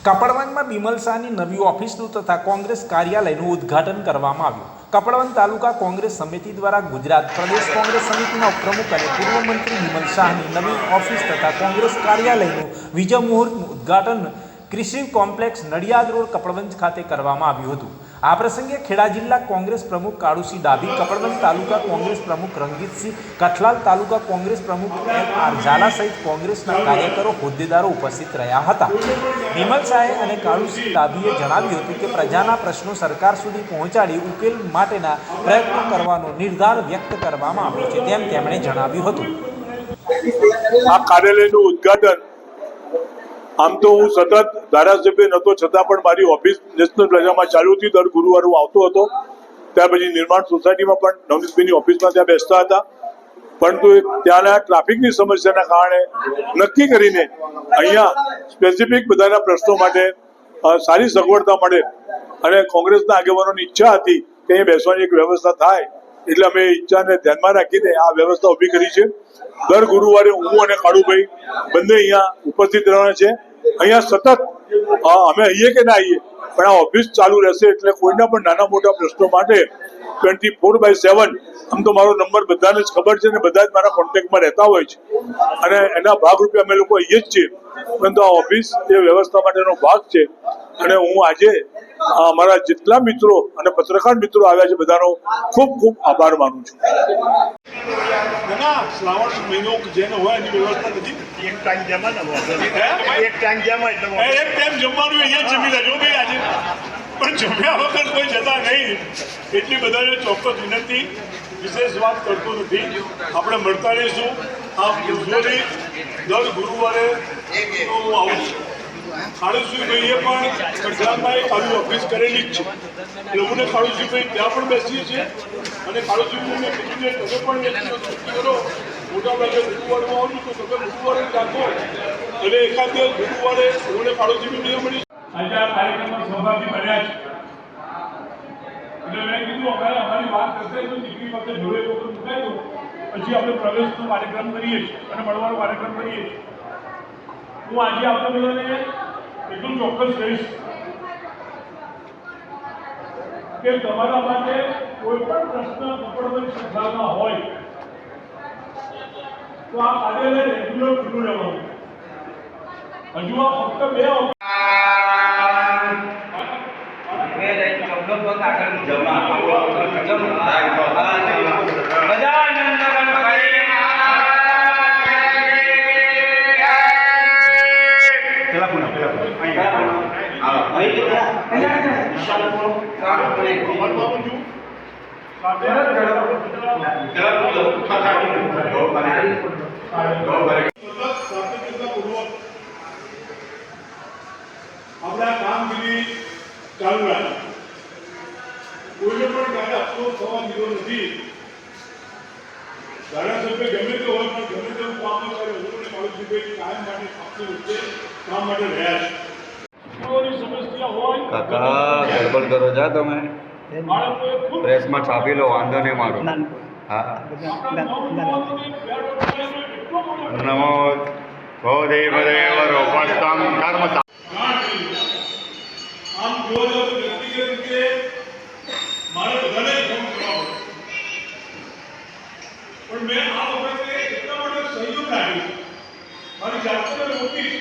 કપડવંજમાં બિમલ શાહની નવી ઓફિસનું તથા કોંગ્રેસ કાર્યાલયનું ઉદ્ઘાટન કરવામાં આવ્યું. કપડવંજ તાલુકા કોંગ્રેસ સમિતિ દ્વારા ગુજરાત પ્રદેશ કોંગ્રેસ સમિતિના ઉપપ્રમુખ અને પૂર્વ મંત્રી બિમલ શાહની નવી ઓફિસ તથા કોંગ્રેસ કાર્યાલયનું વિજય મુહૂર્તનું ઉદ્ઘાટન કૃષિ કોમ્પ્લેક્સ નડિયાદ રોડ કપડવંજ ખાતે કરવામાં આવ્યું હતું. આ પ્રસંગે ખેડા જિલ્લા કોંગ્રેસ પ્રમુખ કાળુસિંહ ડાભી, કપડવંજ તાલુકા કોંગ્રેસ પ્રમુખ રંગીતસિંહ, કઠલાલ તાલુકા કોંગ્રેસ પ્રમુખ LR ઝાલા સહિત કોંગ્રેસના કાર્યકરો હોદ્દેદારો ઉપસ્થિત રહ્યા હતા. બિમલ શાહે અને કાળુસિંહ ડાભીએ જણાવ્યું હતું કે પ્રજાના પ્રશ્નો સરકાર સુધી પહોંચાડી ઉકેલ માટેના પ્રયત્નો કરવાનો નિર્ધાર વ્યક્ત કરવામાં આવ્યો છે તેમ તેમણે જણાવ્યું હતું. આ કાર્યાલયનું ઉદ્ઘાટન આમ તો હું સતત ધારાસભ્ય નહોતો છતાં પણ મારી ઓફિસ નેશનલ પ્લાઝામાં ચાલુ હતી. દર ગુરુવારે હું આવતો હતો. ત્યાર પછી નિર્માણ સોસાયટીમાં પણ નવનીતભાઈની ઓફિસમાં ત્યાં બેસતા હતા. પરંતુ ત્યાંના ટ્રાફિકની સમસ્યાના કારણે નક્કી કરીને અહીંયા સ્પેસિફિક બધાના પ્રશ્નો માટે સારી સગવડતા મળે અને કોંગ્રેસના આગેવાનોની ઈચ્છા હતી કે અહીં બેસવાની એક વ્યવસ્થા થાય, એટલે અમે ઈચ્છાને ધ્યાનમાં રાખીને આ વ્યવસ્થા ઊભી કરી છે. દર ગુરુવારે હું અને કાળુભાઈ બંને અહીંયા ઉપસ્થિત રહેવાના છે. અહીંયા સતત અમે આવીએ કે ના આવીએ પણ આ ઓફિસ ચાલુ રહેશે, એટલે કોઈના પણ નાના મોટા પ્રશ્નો માટે 24/7 આમ તો મારો નંબર બધાને જ ખબર છે ને બધા જ મારા કોન્ટેક્ટમાં રહેતા હોય છે અને એના ભાગરૂપે અમે લોકો આવીએ જ છીએ. પરંતુ આ ઓફિસ એ વ્યવસ્થા માટેનો ભાગ છે અને હું આજે અમારા જેટલા મિત્રો અને પત્રકાર મિત્રો આવ્યા છે બધાનો ખૂબ ખૂબ આભાર માનું છું. શ્રાવણ મહિનો જેનો હોય એની વ્યવસ્થા નથી. એક ટાઈમ જમવાનું અહીંયા જમી લેજો ભાઈ આજે, પણ જમ્યા વગર કોઈ જતા નહીં એટલી બધાને ચોક્કસ વિનંતી. વિશેષ વાત કરતો નથી, આપણે મળતા રહીશું. આ ઉજવણી દર ગુરુવારે હું આવું છું. કાળુસિંહભાઈએ પણ કઠલાલમાં એક આવી ઓફિસ કરેલી જ છે એટલે હું ને કાળુસિંહભાઈ ત્યાં પણ બેસીએ છીએ અને કાળુસિંહભાઈને કીધું છે તમે પણ વ્યક્તિગત કરો. મોટા ભાગે ગુરુવારમાં આવું તો તમે ગુરુવારે રાખો અને એકાદ દિવસ ગુરુવારે હું ને કાળુસિંહભાઈ મળી આજે આ કાર્યક્રમમાં સહભાગી બન્યા છે. એટલે મેં કીધું અમારી વાત કરશે તો દીકરી પાસે જોડે વગર મુકાઈ દઉં, પછી આપણે પ્રવેશનો કાર્યક્રમ કરીએ છીએ અને મળવાનો કાર્યક્રમ કરીએ છીએ. હું આજે આપણે બધાને એટલું ચોક્કસ કહીશ કે તમારા માટે કોઈ પણ પ્રશ્ન કપડવંજ સંસ્થામાં હોય તો આ કાર્યાલય રેગ્યુલર ખુલ્લું રહેવાનું. હજુ આ ફક્ત 2 કામગીરી ચાલુ રાખી. કોઈને પણ કાલે અફસોસ થવા દીધો નથી. ધારાસભ્ય ગમે તે હોય પણ ગમે તેવું કામ ન કરે. હું કાળુસિંહભાઈ કાયમ માટે આપની વચ્ચે કામ માટે રહ્યા છે. સમસ્યા હોય કાકા ગડબડ કરો જા તમે પ્રેસમાં છાપી લો, વાંધો નહીં મારો. હા નમો ભવદેવદેવ રોપણસ્તમ કર્મ. આમ જોવા જાવ તો વ્યક્તિગત રીતે મારે બધાને કામ કરવા પડે, પણ મેં આ વખતે એટલા માટે સહયોગ રાખ્યો. મારી જાતને રોકીશ